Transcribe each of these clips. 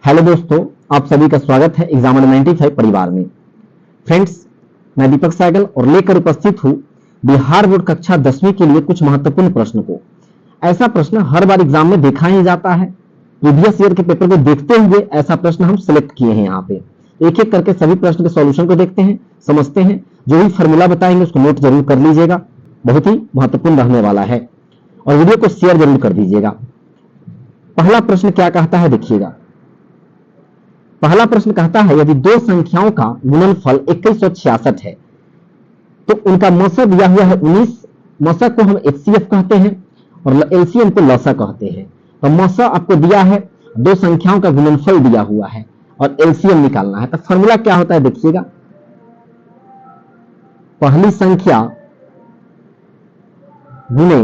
Hello दोस्तों, आप सभी का स्वागत है एग्जामिनर 95 परिवार में। फ्रेंड्स, मैं दीपक सहगल और लेकर उपस्थित हूं बिहार बोर्ड कक्षा 10वीं के लिए कुछ महत्वपूर्ण प्रश्न को। ऐसा प्रश्न हर बार एग्जाम में देखा ही जाता है। प्रीवियस ईयर के पेपर को देखते हुए ऐसा प्रश्न हम सिलेक्ट किए हैं। यहाँ पे एक एक करके सभी प्रश्न के सॉल्यूशन को देखते हैं, समझते हैं। जो भी फॉर्मूला बताएंगे उसको नोट जरूर कर लीजिएगा, बहुत ही महत्वपूर्ण रहने वाला है। और वीडियो को शेयर जरूर कर दीजिएगा। पहला प्रश्न क्या कहता है देखिएगा। पहला प्रश्न कहता है यदि दो संख्याओं का गुणनफल 2166 है तो उनका मौसा दिया हुआ है 19। मौसा को हम एचसीएफ कहते हैं और एलसीएम को लौसा कहते हैं। तो मौसा आपको दिया है, दो संख्याओं का गुणनफल दिया हुआ है और एलसीएम निकालना है। तो फॉर्मूला क्या होता है देखिएगा। पहली संख्या गुणे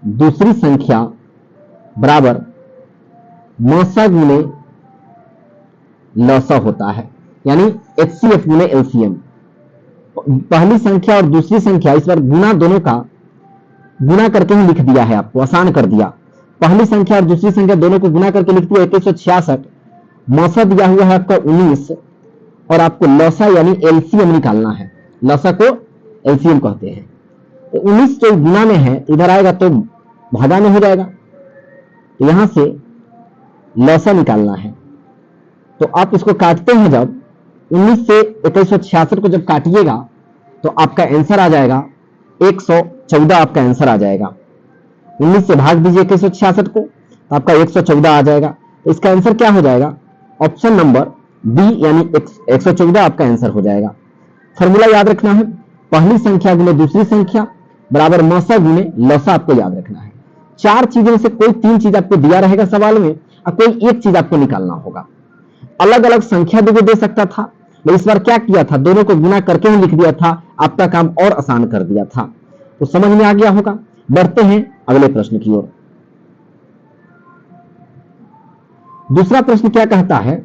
दूसरी संख्या बराबर मौसा गुणे लौसा होता है, यानी एचसीएफ गुणे एलसीएम। पहली संख्या और दूसरी संख्या इस बार गुणा, दोनों का गुणा करके ही लिख दिया है, आपको आसान कर दिया। पहली संख्या और दूसरी संख्या दोनों को गुणा करके लिख दिया 2166। मौसा दिया हुआ है आपका 19 और आपको लौसा यानी एलसीएम निकालना है। लौसा को एलसीएम कहते हैं। तो 19 जो गुणा में है इधर आएगा तो भागा में हो जाएगा, तो यहां से लौसा निकालना है। तो आप इसको काटते हैं, जब 19 से 2166 को जब काटिएगा तो आपका आंसर आ जाएगा 114। आपका आंसर आ जाएगा 19 से भाग दीजिए 2166 को तो आपका 114 आ जाएगा। तो इसका आंसर क्या हो जाएगा? ऑप्शन नंबर बी यानी 114 आपका आंसर हो जाएगा। फॉर्मूला याद रखना है, पहली संख्या गुणे दूसरी संख्या बराबर मौसा गुणे लौसा, आपको याद रखना है। चार चीजों से कोई तीन चीज आपको दिया रहेगा सवाल में और कोई एक चीज आपको निकालना होगा। अलग अलग संख्या भी दे सकता था, मैं इस बार क्या किया था, दोनों को गुणा करके ही लिख दिया था, आपका काम और आसान कर दिया था। तो समझ में आ गया होगा। बढ़ते हैं अगले प्रश्न की ओर। दूसरा प्रश्न क्या कहता है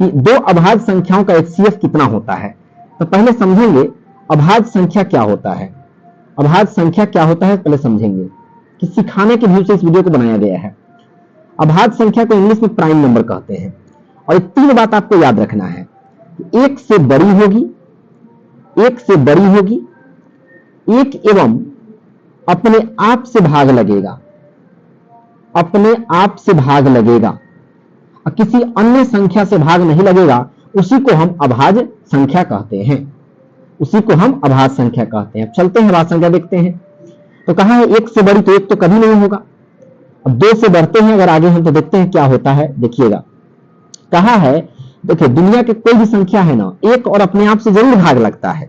कि दो अभाज्य संख्याओं का एचसीएफ कितना होता है। तो पहले समझेंगे अभाज्य संख्या क्या होता है। अभाज्य संख्या क्या होता है पहले समझेंगे, कि सिखाने के व्यू से इस वीडियो को बनाया गया है। अभाज्य संख्या को इंग्लिश में प्राइम नंबर कहते हैं। और तीन बात आपको याद रखना है, एक से बड़ी होगी, एक से बड़ी होगी, एक एवं अपने आप से भाग लगेगा, अपने आप से भाग लगेगा और किसी अन्य संख्या से भाग नहीं लगेगा, उसी को हम अभाज्य संख्या कहते हैं। उसी को हम अभाज्य संख्या कहते हैं। चलते हैं अभाज्य संख्या देखते हैं। तो कहा है एक से बड़ी, तो एक तो कभी नहीं होगा। अब दो से बढ़ते हैं अगर आगे हम, तो देखते हैं क्या होता है। देखिएगा कहा है, देखिए दुनिया के कोई भी संख्या है ना, एक और अपने आप से जरूर भाग लगता है,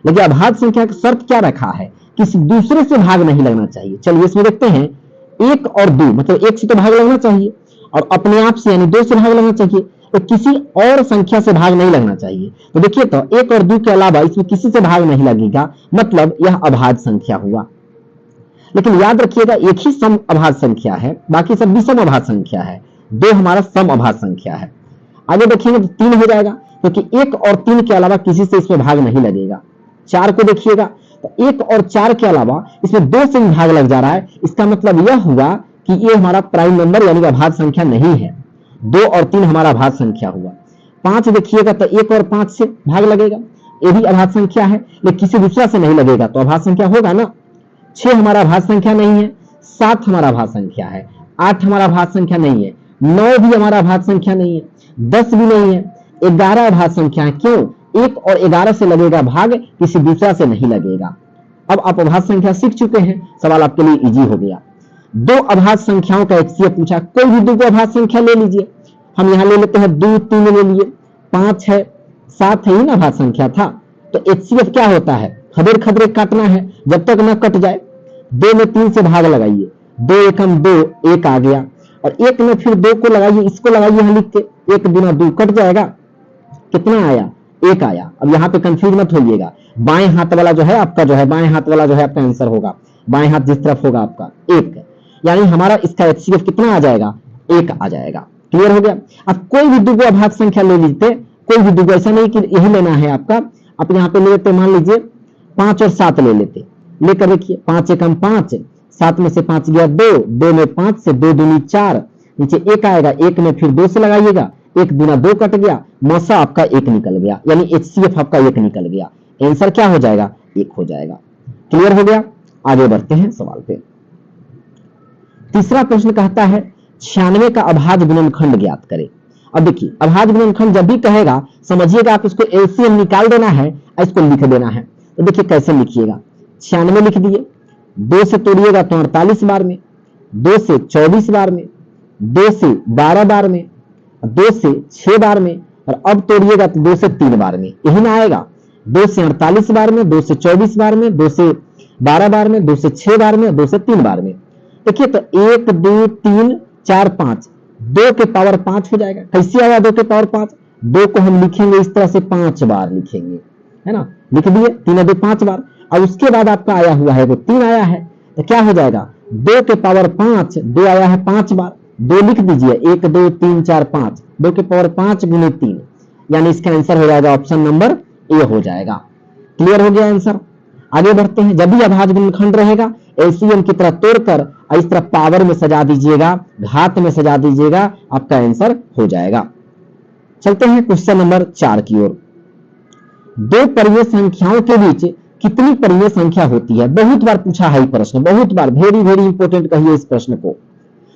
लेकिन अभाज्य संख्या का शर्त क्या रखा है, किसी दूसरे से भाग नहीं लगना चाहिए। चलिए इसमें देखते हैं, एक और दो, मतलब एक से तो भाग लगना चाहिए और अपने आप से यानी दो से भाग लगना चाहिए, तो किसी और संख्या से भाग नहीं लगना चाहिए। तो देखिए, तो एक और दो के अलावा इसमें किसी से भाग नहीं लगेगा, मतलब यह अभाज्य संख्या हुआ। लेकिन याद रखिएगा एक ही सम अभाज्य संख्या है, बाकी सब विषम अभाज्य संख्या है। दो हमारा सम अभाज्य संख्या है। आगे देखेंगे तो तीन हो जाएगा, क्योंकि एक और तीन के अलावा किसी से इसमें भाग नहीं लगेगा। चार को देखिएगा तो एक और चार के अलावा इसमें दो से भाग लग जा रहा है, इसका मतलब यह हुआ कि ये हमारा प्राइम नंबर यानी अभाज्य संख्या नहीं है। दो और तीन हमारा अभाज्य संख्या हुआ। पांच देखिएगा तो एक और पांच से भाग लगेगा, ये भी अभाज्य संख्या है, लेकिन किसी दूसरा से नहीं लगेगा तो अभाज्य संख्या होगा ना। 6 हमारा अभाज्य संख्या नहीं है, 7 हमारा अभाज्य संख्या है, 8 हमारा अभाज्य संख्या नहीं है, 9 भी हमारा अभाज्य संख्या नहीं है, 10 भी नहीं है, 11 अभाज्य संख्या है। क्यों? 1 और 11 से लगेगा भाग, किसी दूसरा से नहीं लगेगा। अब आप अभाज्य संख्या सीख चुके हैं, सवाल आपके लिए इजी हो गया। दो अभाज्य संख्याओं का एचसीएफ पूछा, कोई भी दो अभाज्य संख्या ले लीजिए। हम यहां ले लेते हैं 2, 3 ले लिए, 5 है, 7 है ही ना अभाज्य संख्या था। तो एचसीएफ क्या होता है, खदेड़ खदेड़ काटना है जब तक न कट जाए। 2 में 3 से भाग लगाइए, 2 एकम 2, 1 आ गया, और 1 में फिर 2 को लगाइए, इसको लगाइए यहां लिख के, 1 दूना 2 कट जाएगा, कितना आया, 1 आया। अब यहां पे कंफ्यूज मत होइएगा, बाएं हाथ वाला जो है आपका, जो है बाएं हाथ वाला जो है आपका आंसर होगा, बाएं हाथ जिस तरफ होगा आपका 1, यानी हमारा इसका एचसीएफ कितना आ जाएगा, 1 आ जाएगा। क्लियर हो गया। अब कोई भी दो अभाज्य संख्या ले लीजिए, कोई भी दो, ऐसा नहीं कि यही लेना है आपका। आप यहाँ पे ले लेते, मान लीजिए 5 और 7 ले लेते, लेकर देखिए 5 एकम 5, 7 में से 5 गया 2, 2 में 5 से 2 दूनी 4, नीचे 1 आएगा, 1 में फिर 2 से लगाइएगा, 1 दूना 2 कट गया, मौसा आपका 1 निकल गया, यानी HCF आपका 1 निकल गया। आंसर क्या हो जाएगा? 1 हो जाएगा। क्लियर हो गया? आगे बढ़ते हैं सवाल पे। तीसरा प्रश्न कहता है 96 का अभाज्य गुणनखंड ज्ञात करें। अब देखिए अभाज्य गुणनखंड जब भी कहेगा समझिएगा आप इसको एलसीएम निकाल देना है और इसको लिख देना है। तो देखिए कैसे लिखिएगा, 96 लिख दिए, 2 से तोड़िएगा तो 48 बार में, 2 से 24 बार में, 2 से 12 बार में, 2 से 6 बार में, और अब तोड़िएगा तो 2 से 3 बार में। यही ना आएगा, 2 से 48 बार में, 2 से 24 बार में, 2 से 12 बार में, 2 से 6 बार में, 2 से 3 बार में। देखिए तो 1 2 3 4 5, 2 के पावर 5 हो जाएगा। कैसे आया 2 के पावर 5? 2 को हम लिखेंगे इस तरह से 5 बार लिखेंगे, है ना, लिख दिए 3 2 5 बार। और उसके बाद आपका आया हुआ है वो 3 आया है, तो क्या हो जाएगा 2 के पावर 5, 2 आया है 5 बार, 2 लिख दीजिए, 1 2 3 4 5, 2 के पावर 5 गुने 3, यानी इसका आंसर हो जाएगा ऑप्शन नंबर ए हो जाएगा। क्लियर हो गया आंसर? आगे बढ़ते हैं। जब भी अभाज्य गुणनखंड रहेगा एलसीएम की तरह तोड़कर इस तरह पावर में सजा दीजिएगा, घात में सजा दीजिएगा, आपका आंसर हो जाएगा। चलते हैं क्वेश्चन नंबर 4 की ओर। 2 परिमेय संख्याओं के बीच कितनी परिमेय संख्या होती है? बहुत बार पूछा है प्रश्न, बहुत बार, वेरी वेरी इंपोर्टेंट कहिए इस प्रश्न को।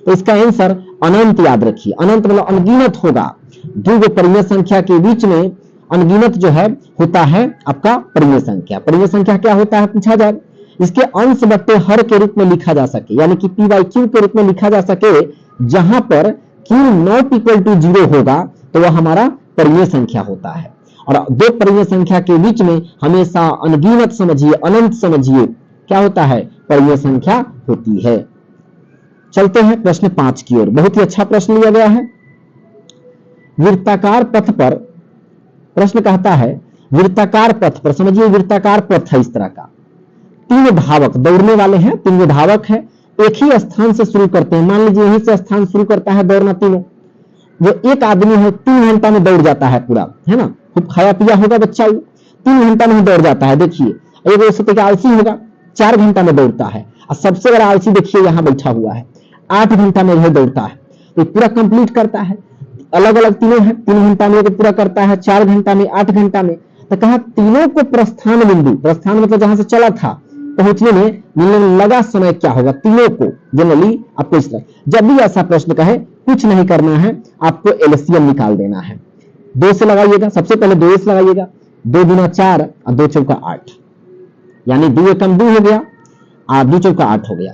तो इसका आंसर अनंत याद रखिए, अनंत मतलब अनगिनत होगा। 2 परिमेय संख्या के बीच में अनगिनत जो है होता है आपका परिमेय संख्या। परिमेय संख्या क्या होता है पूछा जाए, इसके अंश बट्टे हर के रूप में लिखा जा सके, यानी कि P by Q के रूप में लिखा जा सके, जहां पर Q नॉट इक्वल टू 0 होगा तो वह हमारा परिमेय संख्या होता है। और 2 परिमेय संख्या के बीच में हमेशा अनगिनत समझिए, अनंत समझिए, क्या होता है? परिमेय संख्या होती है। चलते हैं प्रश्न 5 की ओर। बहुत ही अच्छा प्रश्न लिया गया है। वृत्ताकार पथ पर प्रश्न कहता है, वृत्ताकार पथ पर, समझिए वृत्ताकार पथ है इस तरह का, 3 धावक दौड़ने वाले हैं, 3 धावक है, एक ही स्थान से शुरू करते हैं। मान लीजिए यहीं से स्थान शुरू करता है दौड़ना तीनों। जो एक आदमी है 3 घंटा में दौड़ जाता है पूरा, है ना, खूब खाया पिया होगा बच्चा, 3 घंटा में दौड़ जाता है। देखिए एक आलसी होगा 4 घंटा में दौड़ता है, और सबसे बड़ा आलसी देखिए यहां बैठा हुआ है 8 घंटा में यह दौड़ता है, तो पूरा कंप्लीट करता है। अलग अलग तीनों है, 3 घंटा में पूरा करता है, 4 घंटा में, 8 घंटा में। तो कहा तीनों को प्रस्थान बिंदु, प्रस्थान मतलब जहां से चला था, पहुंचने में मिलने लगा समय क्या होगा तीनों को। जनरली आपको इस तरह जब भी ऐसा प्रश्न कहे कुछ नहीं करना है, आपको एलसीएम निकाल देना है। 2 से लगाइएगा, सबसे पहले 2 से लगाइएगा, 2 गुना 4 और 2 चौका 8, यानी 2 एकम 2 हो गया और 2 चौका 8 हो गया,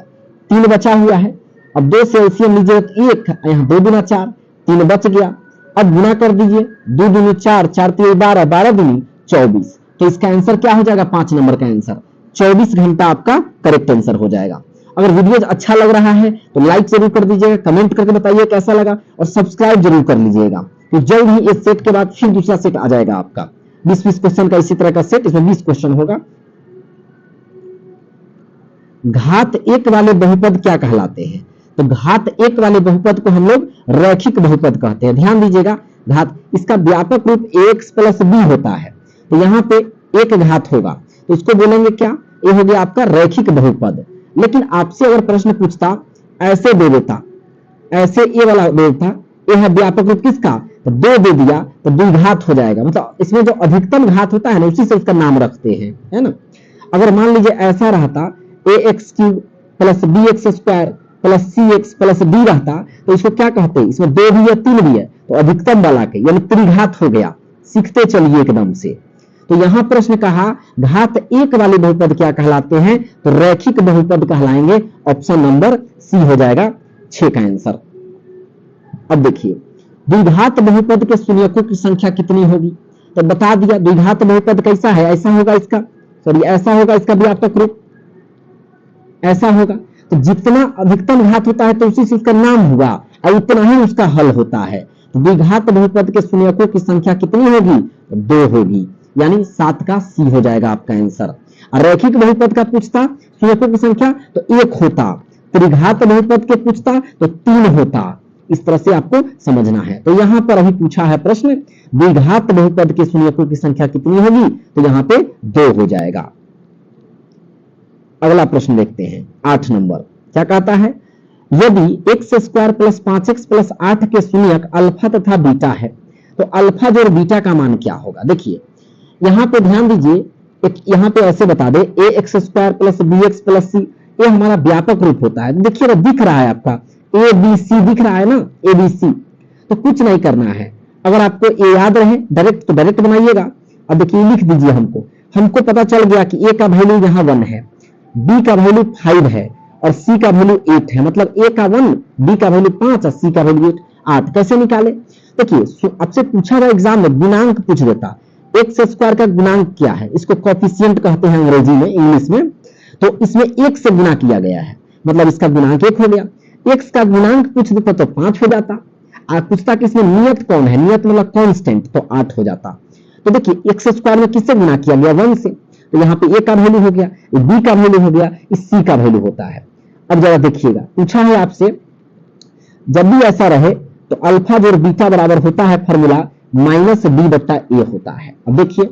3 बचा हुआ है। अब 2 से एलसीएम लीजिए तो 1, यहाँ 2 गुना 4, 3 बच गया। अब गुना कर दीजिए, 2 दूनी 4, 4 3 12, 12 दूनी 24। तो इसका आंसर क्या हो जाएगा? 5 नंबर का आंसर 24 घंटा आपका करेक्ट आंसर हो जाएगा। अगर वीडियो अच्छा लग रहा है तो लाइक जरूर कर दीजिएगा, कमेंट करके बताइए कैसा लगा, और सब्सक्राइब जरूर कर लीजिएगा। तो जल्द ही इस सेट के बाद फिर दूसरा सेट आ जाएगा आपका 20-20 क्वेश्चन का इसी तरह का सेट, इसमें 20 क्वेश्चन होगा। घात 1 वाले बहुपद क्या कहलाते हैं? तो घात 1 वाले बहुपद को हम लोग रैखिक बहुपद कहते हैं। ध्यान दीजिएगा, घात इसका व्यापक रूप ax प्लस b होता है, तो यहाँ पे एक घात होगा, तो इसको बोलेंगे क्या? ये हो गया आपका रैखिक बहुपद। लेकिन आपसे अगर प्रश्न पूछता, ऐसे दे देता, ऐसे ये वाला दे देता, ये है व्यापक रूप किसका? तो 2 दे दिया तो द्विघात हो जाएगा, मतलब इसमें जो अधिकतम घात होता है ना उसी से उसका नाम रखते हैं, है ना। अगर मान लीजिए ऐसा रहता ax³ plus bx² plus cx plus d रहता, तो इसको क्या कहते हैं? इसमें 2 भी है 3 भी है, तो अधिकतम वाला के यानी त्रिघात हो गया। सीखते चलिए एकदम से। तो यहां प्रश्न कहा घात 1 वाले बहुपद क्या कहलाते हैं? तो रैखिक बहुपद कहलाएंगे। ऑप्शन नंबर सी हो जाएगा 6 का आंसर। अब देखिए द्विघात बहुपद के शून्यकों की संख्या कितनी होगी? तो बता दिया द्विघात बहुपद कैसा है, ऐसा होगा इसका, सॉरी ऐसा होगा इसका व्यापक रूप, ऐसा होगा। तो जितना अधिकतम घात होता है तो उसी से उसका नाम हुआ और उतना ही उसका हल होता है। तो द्विघात बहुपद के शून्यकों की संख्या कितनी होगी? 2 होगी, यानी 7 का सी हो जाएगा आपका आंसर। और रैखिक बहुपद का पूछता शून्यकों की संख्या तो 1 होता, त्रिघात बहुपद के पूछता तो 3 होता। इस तरह से आपको समझना है। तो यहां पर अभी पूछा है प्रश्न द्विघात बहुपद के शून्यकों की संख्या कितनी होगी? तो यहां पे 2 हो जाएगा। अगला प्रश्न देखते हैं 8 नंबर। क्या कहता है, यदि x square plus 5x plus 8 के शून्यक अल्फा तथा बीटा है तो अल्फा जोड़ बीटा का मान क्या होगा। देखिए यहां पे ध्यान दीजिए, एक यहां पे ऐसे बता दे a x square plus b x plus c, ये हमारा व्यापक रूप होता है। देखिए दिख रहा है आपका ए बी सी दिख रहा है ना, ए बी सी, तो कुछ नहीं करना है। अगर आपको ए याद रहे डायरेक्ट तो डायरेक्ट बनाइएगा। अब देखिए लिख दीजिए, हमको पता चल गया कि ए का वैल्यू यहाँ 1 है, बी का वैल्यू 5 है और सी का वैल्यू 8 है, मतलब ए का 1, बी का वैल्यू 5 और सी का वैल्यू 8। कैसे निकाले, देखिए आपसे पूछा था एग्जाम में, गुणांक पूछ देता, एक्स स्क्वायर का गुणांक क्या है, इसको कोफिशिएंट कहते हैं अंग्रेजी में, इंग्लिश में। तो इसमें 1 से गुणा किया गया है, मतलब इसका गुणांक 1 हो गया। एक्स का गुणांक पूछ देता तो 5 हो जाता, और पूछता कि इसमें नियत कौन है, नियत मतलब कांस्टेंट, तो 8 हो जाता। तो देखिए एक्स स्क्वायर में किससे गुणा किया गया, 1 से, तो यहाँ पे ए का वैल्यू हो गया, बी का वैल्यू हो गया, इस सी का वैल्यू होता है। अब जरा देखिएगा, पूछा है आपसे, जब भी ऐसा रहे तो अल्फा जोड़ बीटा बराबर होता है फॉर्मूला माइनस बी बट्टा ए होता है। अब देखिए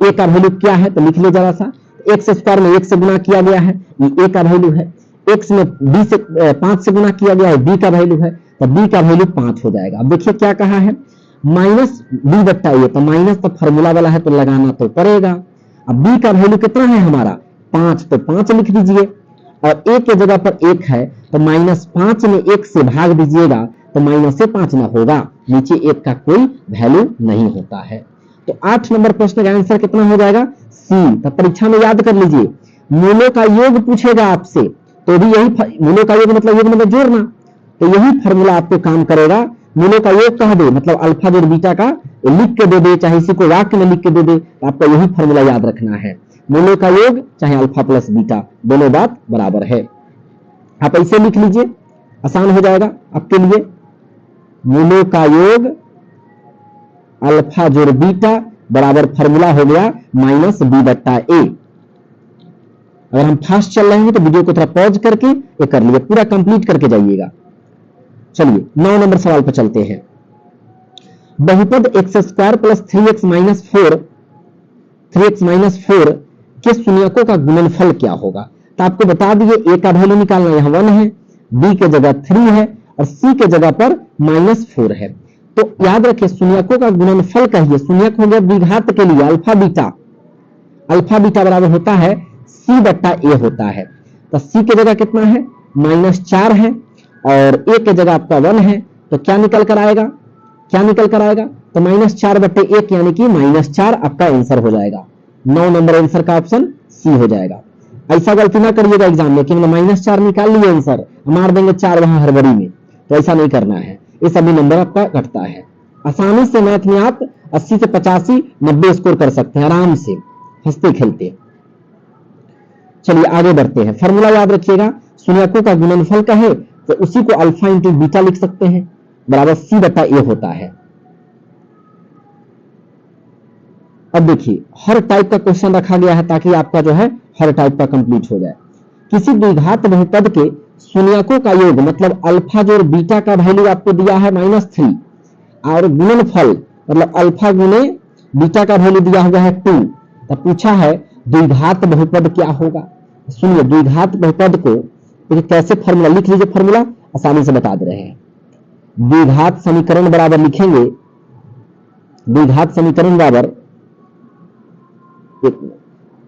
ए का वैल्यू क्या है, तो लिख लो जरा सा, एक्स स्क्वायर में 1 से गुणा किया गया है, ये ए का वैल्यू है, एक्स में बी से 5 से गुणा किया गया है, बी का वैल्यू है, तो बी का वैल्यू 5 हो जाएगा। अब देखिए क्या कहा है, माइनस बी बट्टा ए, तो माइनस तो फॉर्मूला वाला है तो लगाना तो पड़ेगा। अब बी का वैल्यू कितना है हमारा 5, तो 5 लिख दीजिए, और ए के जगह पर 1 है तो -5 में 1 से भाग दीजिएगा तो माइनस से 5 ना होगा, नीचे 1 का कोई वैल्यू नहीं होता है। तो 8 नंबर प्रश्न का आंसर कितना हो जाएगा, सी। तो परीक्षा में याद कर लीजिए, मूलों का योग पूछेगा आपसे, तो भी यही मूलों का योग मतलब जोड़ना, तो यही फॉर्मूला आपको काम करेगा। मूलों का योग कह दे मतलब अल्फा जोड़ बीटा का लिख के दे दे, चाहे इसी को वाक्य में लिख के दे दे, तो आपको यही फॉर्मूला याद रखना है, मूलों का योग चाहे अल्फा प्लस बीटा, दोनों बात बराबर है। आप ऐसे लिख लीजिए, आसान हो जाएगा आपके लिए, मूलों का योग अल्फा जोड़ बीटा बराबर फॉर्मूला हो गया माइनस बी बट्टा ए। अगर हम फास्ट चल रहे हैं तो वीडियो को थोड़ा पॉज करके ये कर लिए, पूरा कंप्लीट करके जाइएगा। चलिए 9 नंबर सवाल पर चलते हैं। बहुपद x square plus 3x minus 4 के शून्यकों का गुणनफल क्या होगा। तो आपको बता दिए ए का वैल्यू निकालना, यहाँ 1 है, बी के जगह 3 है और सी के जगह पर -4 है। तो याद रखिए शून्यकों का गुणनफल कहिए, शून्यक हो गया द्विघात के लिए अल्फा बीटा, अल्फा बीटा बराबर होता है सी बट्टा ए होता है। तो सी के जगह कितना है -4 है और ए के जगह आपका 1 है, तो क्या निकल कर आएगा, तो -4/1 यानी कि -4 आपका आंसर हो जाएगा। 9 नंबर आंसर का ऑप्शन सी हो जाएगा। ऐसा गलती ना करिएगा एग्जाम में कि -4 निकाल लिए आंसर, मार देंगे 4 वहां हड़बड़ी में, तो ऐसा नहीं करना है, ये सभी नंबर आपका घटता है। आसानी से मैथ में आप 80 से 85 90 स्कोर कर सकते हैं आराम से, हंसते खेलते। चलिए आगे बढ़ते हैं, फॉर्मूला याद रखिएगा, शून्यकों का गुणनफल कहे तो उसी को अल्फा इंटू बीटा लिख सकते हैं, बराबर सी बटा ए होता है। अब देखिए हर टाइप का क्वेश्चन रखा गया है ताकि आपका जो है हर टाइप का कंप्लीट हो जाए। किसी द्विघात बहुपद के शून्यकों का योग मतलब अल्फा जोड़ बीटा का वैल्यू आपको दिया है -3 और गुणनफल मतलब अल्फा गुने बीटा का वैल्यू दिया हुआ है 2। तो पूछा है द्विघात बहुपद क्या होगा। सुनिए द्विघात बहुपद को कैसे फॉर्मूला लिख लीजिए, फॉर्मूला आसानी से बता दे रहे हैं। द्विघात समीकरण बराबर लिखेंगे, द्विघात समीकरण बराबर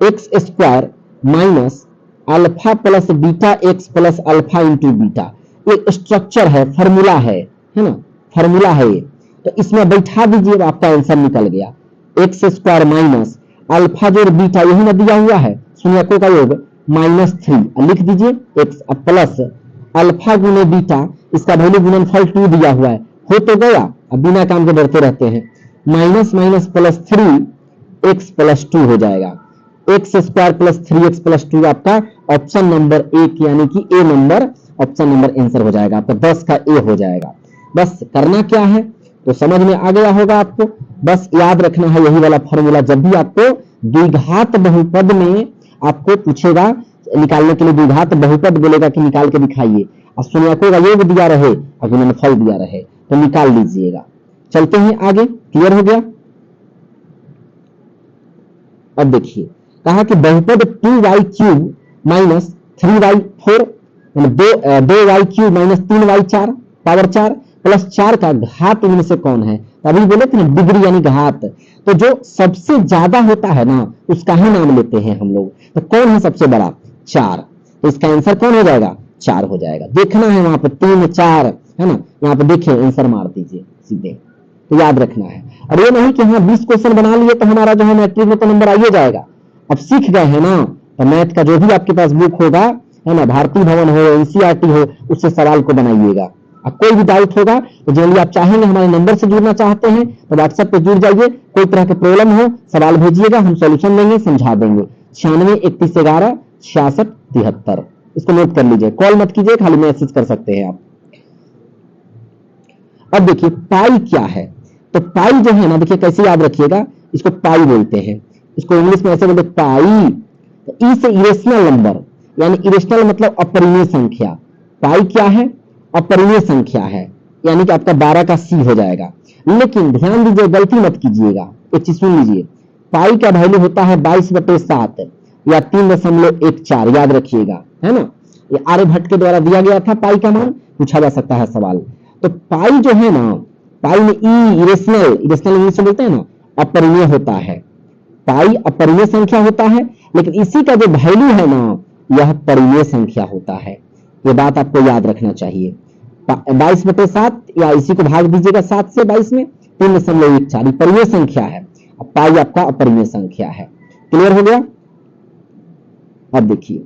x square minus alpha plus beta x plus alpha into beta. एक स्ट्रक्चर है, फॉर्मूला है ना, फॉर्मूला है ये, तो इसमें बैठा दीजिए आपका आंसर निकल गया। एक्स स्क्वायर माइनस अल्फा जोड़ बीटा यही ना दिया हुआ है, शून्यकों का योग -3 लिख दीजिए एक्स प्लस अल्फा गुने बीटा, इसका वैल्यू गुणनफल 2 दिया हुआ है, हो तो गया, अब बिना काम के बढ़ते रहते हैं, minus minus plus 3 x plus 2 हो जाएगा। X square plus 3x plus 2 आपका ऑप्शन नंबर 1 यानी कि ए नंबर ऑप्शन नंबर आंसर हो जाएगा, आपका 10 का ए हो जाएगा। बस करना क्या है तो समझ में आ गया होगा आपको, बस याद रखना है यही वाला फॉर्मूला। जब भी आपको द्विघात बहुपद में आपको पूछेगा निकालने के लिए, द्विघात बहुपद बोलेगा कि निकाल के दिखाइए और शून्यकों का योग दिया रहे और गुणनफल दिया रहे तो निकाल लीजिएगा। चलते हैं आगे, क्लियर हो गया। अब देखिए कहा कि बहुपद 2y³ माइनस 3y4 दो y cube minus 3y4 power 4 plus 4 का घात इनमें से कौन है? अभी बोले थे ना डिग्री यानी घात, तो जो सबसे ज्यादा होता है ना उसका ही नाम लेते हैं हम लोग। तो कौन है सबसे बड़ा? 4। तो इसका आंसर कौन हो जाएगा? 4 हो जाएगा। देखना है वहां पे 3 4 है ना, यहाँ पे देखिए आंसर मार दीजिए सीधे, तो याद रखना है। और ये नहीं कि हाँ 20 क्वेश्चन बना लिए तो हमारा जो है मैट्रिक में तो नंबर आइए जाएगा। अब सीख गए हैं ना, तो मैथ का जो भी आपके पास बुक होगा है ना, भारतीय भवन हो, एनसीईआरटी हो, उससे सवाल को बनाइएगा। अब कोई भी डाउट होगा तो जनरली आप चाहेंगे हमारे नंबर से जुड़ना चाहते हैं तो व्हाट्सएप पे जुड़ जाइए, कोई तरह के प्रॉब्लम हो सवाल भेजिएगा, हम सॉल्यूशन देंगे, समझा देंगे। 96 31 11 66 73, इसको नोट कर लीजिए, कॉल मत कीजिए, खाली मैसेज कर सकते हैं आप। अब देखिए पाई क्या है, तो पाई जो है ना देखिए कैसे याद रखिएगा, इसको पाई बोलते हैं, इसको इंग्लिश में ऐसे बोलते पाई। तो ई से इरेशनल नंबर, यानी इरेशनल मतलब अपरिमेय संख्या। पाई क्या है? अपरिमेय संख्या है, यानी कि आपका 12 का सी हो जाएगा। लेकिन ध्यान दीजिए, गलती मत कीजिएगा, एक चीज सुन लीजिए, पाई का वैल्यू होता है 22/7 या 3.14, याद रखिएगा, है ना। ये आर्यभट्ट के द्वारा दिया गया था, पाई का मान पूछा जा सकता है सवाल। तो पाई जो है ना, पाई में ई इरेशनल, इरेशनल इंग्लिश में बोलते हैं ना, अपरिमेय होता है। पाई अपरिमेय संख्या होता है, लेकिन इसी का जो वैल्यू है ना यह परिमेय संख्या होता है। ये बात आपको याद रखना चाहिए। 22/7 या इसी को भाग दीजिएगा 7 से 22 में, 3.14 परिमेय संख्या है। अब पाई आपका अपरिमेय संख्या है। क्लियर हो गया? अब देखिए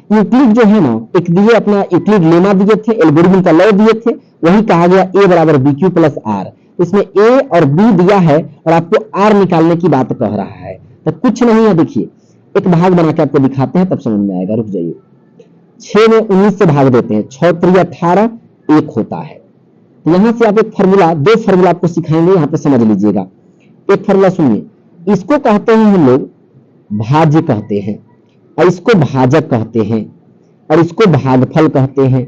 यूक्लिड जो है ना, एक दिए अपना यूक्लिड लेमा दिए थे, एल्गोरिथम का लॉ दिए थे, वही कहा गया a बराबर बी क्यू प्लस आर। इसमें a और b दिया है और आपको r निकालने की बात कह रहा है, तो कुछ नहीं है। देखिए एक भाग बना के आपको दिखाते हैं तब समझ में आएगा, रुक जाइए। 6 में 19 से भाग देते हैं, 6 3 18 1 होता है। तो यहां से आप एक फॉर्मूला, दो फॉर्मूला आपको सिखाएंगे, यहां पे समझ लीजिएगा। एक फॉर्मूला सुनिए, इसको कहते हैं हम लोग भाज्य कहते हैं, और इसको भाजक कहते हैं, और इसको भागफल कहते हैं,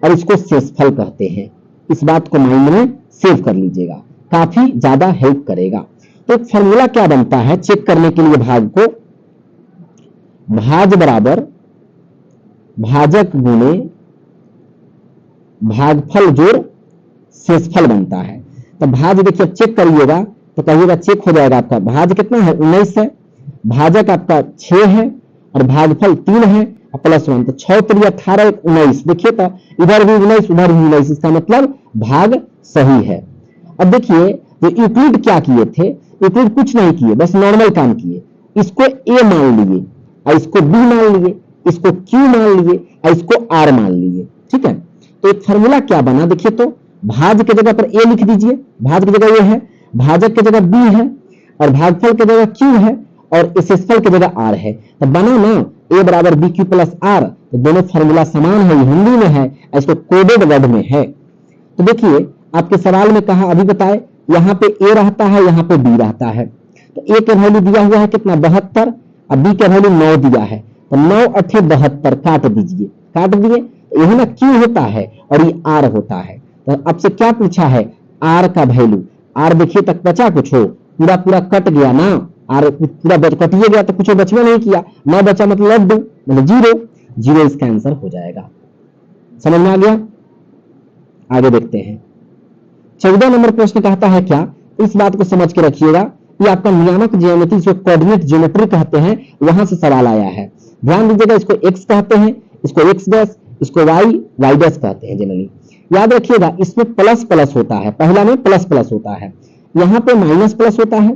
और इसको शेषफल कहते हैं। इस बात को माइंड में सेव कर लीजिएगा, काफी ज्यादा हेल्प करेगा। तो फॉर्मूला क्या बनता है चेक करने के लिए, भाग को भाज बराबर भाजक गुणे भागफल जोड़ शेषफल बनता है। तो भाज देखिए चेक करिएगा तो कहिएगा चेक हो जाएगा आपका। भाज कितना है? 19 है, भाजक आपका 6 है, और भागफल 3 है और प्लस 1, तो 6 3 18 1 19। देखिए तो इधर भी 19 उधर भी 19, इसका मतलब भाग सही है। अब देखिए जो यूक्लिड क्या किए थे, यूक्लिड कुछ नहीं किए, बस नॉर्मल काम किए। इसको a मान लिए और इसको b मान लिए, इसको q मान लिए और इसको r मान लिए, ठीक है। तो एक फॉर्मूला क्या बना देखिए, तो भाज के जगह पर a लिख दीजिए, भाज की जगह a है, भाजक की जगह b है, और भागफल की जगह q है, और शेषफल की जगह r है। तो बना ना a बराबर बी क्यू प्लस आर, तो दोनों फॉर्मूला समान है, हिंदी में है, इसको कोडेड वर्ड में है। तो देखिए आपके सवाल में कहा, अभी बताए, यहाँ पे a रहता है, यहाँ पे b रहता है। तो a का वैल्यू दिया हुआ है कितना? 72, और b का वैल्यू 9 दिया है, तो 9 8 72 काट दीजिए, काट दिए। यही ना q होता है और ये r होता है। तो आपसे क्या पूछा है? r का वैल्यू। r देखिए तक बचा कुछ हो? पूरा पूरा कट गया ना, r पूरा कटिए गया तो कुछ बचवा नहीं किया, ना बचा मतलब लड्डू, मतलब जीरो, जीरो इसका आंसर हो जाएगा। समझ में आ गया? आगे देखते हैं। 14 नंबर प्रश्न कहता है क्या, इस बात को समझ के रखिएगा, ये आपका नियामक ज्यामिति, जो कोऑर्डिनेट ज्योमेट्री कहते हैं, वहां से सवाल आया है। ध्यान दीजिएगा, इसको x कहते हैं, इसको x डैश, इसको y डैश कहते हैं जनरली। याद रखिएगा इसमें प्लस प्लस होता है, पहला में प्लस प्लस होता है, यहाँ पे माइनस प्लस होता है,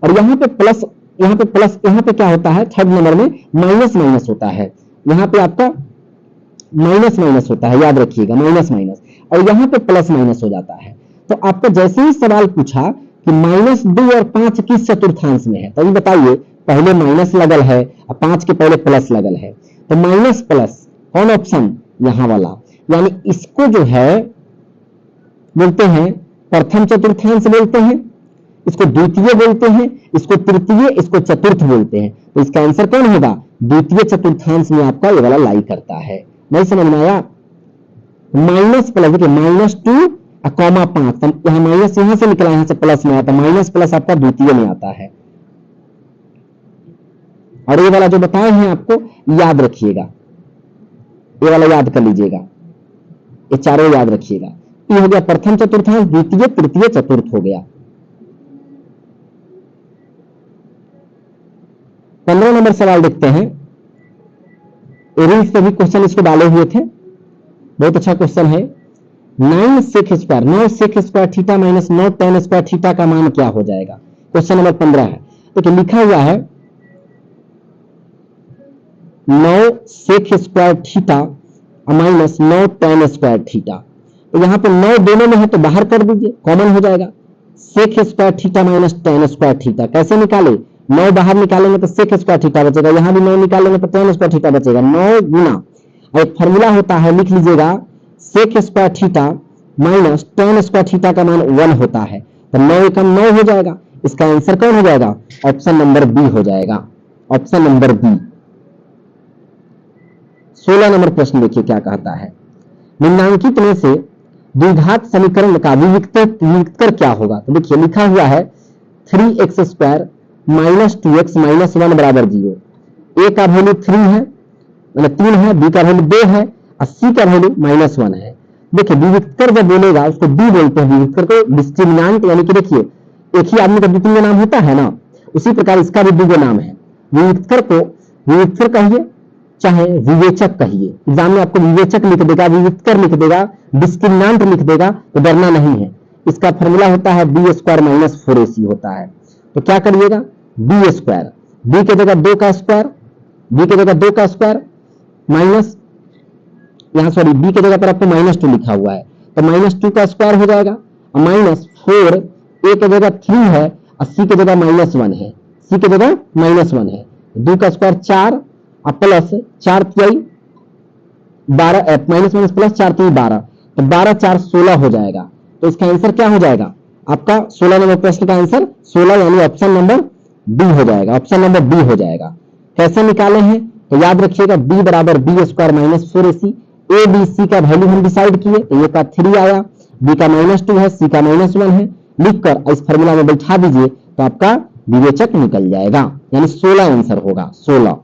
और यहाँ पे प्लस, यहाँ पे प्लस, यहाँ पे क्या होता है? थर्ड नंबर में माइनस माइनस होता है, यहाँ पे आपका माइनस माइनस होता है, याद रखिएगा माइनस माइनस, और यहाँ पे प्लस माइनस हो जाता है। तो आपको जैसे ही सवाल पूछा कि -2 और 5 किस चतुर्थांश में है, तभी बताइए पहले माइनस लगल है और 5 के पहले प्लस लगल है, तो माइनस प्लस कौन ऑप्शन? यहाँ वाला। यानी इसको जो है बोलते हैं प्रथम चतुर्थांश बोलते हैं, इसको द्वितीय बोलते हैं, इसको तृतीय, इसको चतुर्थ बोलते हैं। तो इसका आंसर कौन होगा? द्वितीय चतुर्थांश में आपका ये वाला लाई करता है। नहीं समझ में आया? माइनस प्लस, देखिए -2 कॉमा 5, यहाँ माइनस यहाँ से निकला, यहाँ से प्लस में आता, माइनस प्लस आपका द्वितीय में आता है। और ये वाला जो बताए हैं आपको याद रखिएगा, ये वाला याद कर लीजिएगा, ये चारों याद रखिएगा। ये हो गया प्रथम चतुर्थांश, द्वितीय तृतीय चतुर्थ हो गया। 15 नंबर सवाल देखते हैं। एरिंग्स पे भी क्वेश्चन इसको डाले हुए थे, बहुत अच्छा क्वेश्चन है। 9 sec square, 9 sec square theta minus 9 tan square theta का मान क्या हो जाएगा? क्वेश्चन नंबर 15 है। तो लिखा हुआ है 9 sec square theta minus 9 tan square theta. तो यहां पे 9 दोनों में है तो बाहर कर दीजिए, कॉमन हो जाएगा। Sec square theta minus tan square theta कैसे निकाले? 9 बाहर निकालेंगे तो सेक स्क्वायर थीटा बचेगा, यहां भी 9 निकालेंगे तो tan स्क्वायर थीटा बचेगा। 9 गुना, एक फॉर्मूला होता है, लिख लीजिएगा, sec square theta minus tan square theta का मान 1 होता है। तो 9 एकम 9 हो जाएगा। इसका आंसर कौन हो जाएगा? ऑप्शन नंबर बी हो जाएगा, ऑप्शन नंबर बी। 16 नंबर प्रश्न देखिए क्या कहता है। निम्नांकित में से द्विघात समीकरण का विविक्तर क्या होगा? तो देखिए लिखा हुआ है 3x square minus 2x minus 1 बराबर 0। ए का वैल्यू 3 है, मतलब 3 है, बी का वैल्यू 2 है और सी का वैल्यू -1 है। देखिए विविक्तर जब बोलेगा उसको बी बोलते हैं, विविक्तर को डिस्क्रिमिनेंट, यानी कि देखिए एक ही आदमी का दो तीन नाम होता है ना, उसी प्रकार इसका भी दो नाम है। विविक्तर को विविक्तर कहिए चाहे विवेचक कहिए, एग्जाम में आपको विवेचक लिख देगा, विविक्तर लिख देगा, डिस्क्रिमिनेंट लिख देगा, तो डरना नहीं है। इसका फॉर्मूला होता है बी स्क्वायर माइनस 4ac होता है। तो क्या करिएगा, बी स्क्वायर, बी की जगह 2 का स्क्वायर, बी की जगह 2 का स्क्वायर माइनस, यहां सॉरी बी की जगह पर आपको -2 लिखा हुआ है तो -2 का स्क्वायर हो जाएगा, माइनस 4, ए की जगह 3 है और सी की जगह -1 है, सी की जगह -1 है। 2 का स्क्वायर 4 और प्लस 4 3 12, माइनस माइनस प्लस 4 3 12, तो 12 4 16 हो जाएगा। तो इसका आंसर क्या हो जाएगा? आपका 16 नंबर प्रश्न का आंसर 16 यानी ऑप्शन नंबर बी हो जाएगा, ऑप्शन नंबर बी हो जाएगा। कैसे निकाले हैं? तो याद रखिएगा बी बराबर b square minus 4ac। A b c का वैल्यू हम डिसाइड किए, तो ए का 3 आया, बी का -2 है, सी का -1 है, लिखकर इस फॉर्मूला में बैठा दीजिए तो आपका विवेचक निकल जाएगा, यानी 16 आंसर होगा, 16।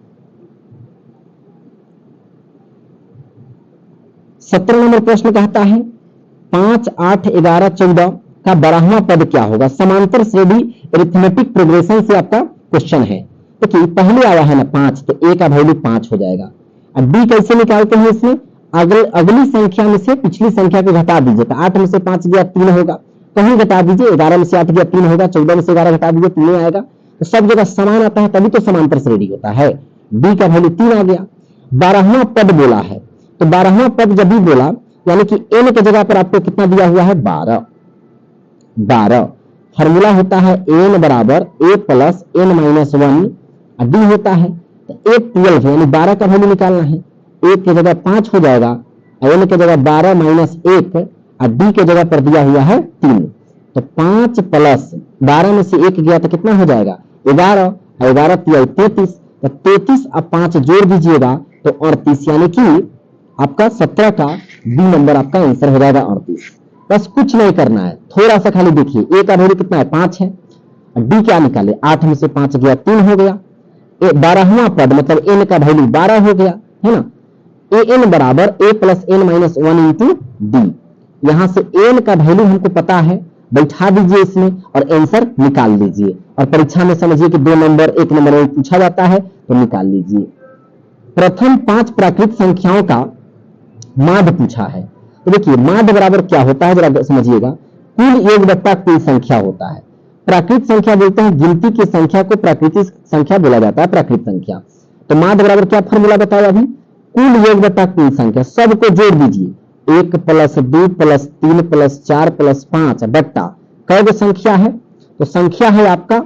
17 नंबर प्रश्न कहता है 5 8 11 14 का 12वां पद क्या होगा? समांतर श्रेणी अरिथमेटिक प्रोग्रेशन से आपका क्वेश्चन है। देखिए पहले आया है ना 5, तो ए का वैल्यू 5 हो जाएगा। अब बी कैसे निकालते हैं? इसमें अगली संख्या में से पिछली संख्या को घटा दीजिए, तो 8 में से 5 गया 3 होगा, कहीं घटा दीजिए, 11 में से 8 गया 3 होगा, 14 में से 11 घटा दीजिए 3 आएगा। तो सब जगह समान आता है तभी तो समांतर श्रेणी होता है। बी का वैल्यू 3 आ गया। 12वां पद बोला है, तो 12वां पद जब भी बोला यानी कि n की जगह पर आपको कितना दिया हुआ है? 12। फॉर्मूला होता है n बराबर a plus n minus 1 D होता है, तो a 12 यानी 12 का वैल्यू निकालना है। a की जगह 5 हो जाएगा, n की जगह 12 माइनस 1 और d की जगह पर दिया हुआ है 3, तो 5 प्लस 12 में से 1 गया तो कितना हो जाएगा? 11, और 11 3 33, तो 33 और 5 जोड़ दीजिएगा तो 38, यानी कि आपका 17 का बी नंबर आपका आंसर हो जाएगा 38। बस कुछ नहीं करना है, थोड़ा सा खाली देखिए ए का वैल्यू कितना है? 5 है, डी क्या निकाले? 8 में से 5 गया 3 हो गया। 12वां पद मतलब n का वैल्यू 12 हो गया, है ना। an बराबर a plus n minus 1 into D. यहां से n का वैल्यू हमको पता है, बैठा दीजिए इसमें और आंसर निकाल लीजिए। और परीक्षा में समझिए कि 2 नंबर 1 नंबर में पूछा जाता है तो निकाल लीजिए। प्रथम 5 प्राकृत संख्याओं का माध्य पूछा है। तो देखिए माध्य बराबर क्या होता है जरा समझिएगा, कुल योग बट्टा कुल संख्या होता है। प्राकृत संख्या बोलते हैं गिनती की संख्या को प्राकृतिक संख्या बोला जाता है, प्राकृत संख्या। तो माध्य बराबर क्या फॉर्मूला बताया अभी? कुल योग बट्टा कुल संख्या, सबको जोड़ दीजिए, 1 प्लस 2 प्लस 3 प्लस 4 प्लस 5 बट्टा कई संख्या है? तो संख्या है आपका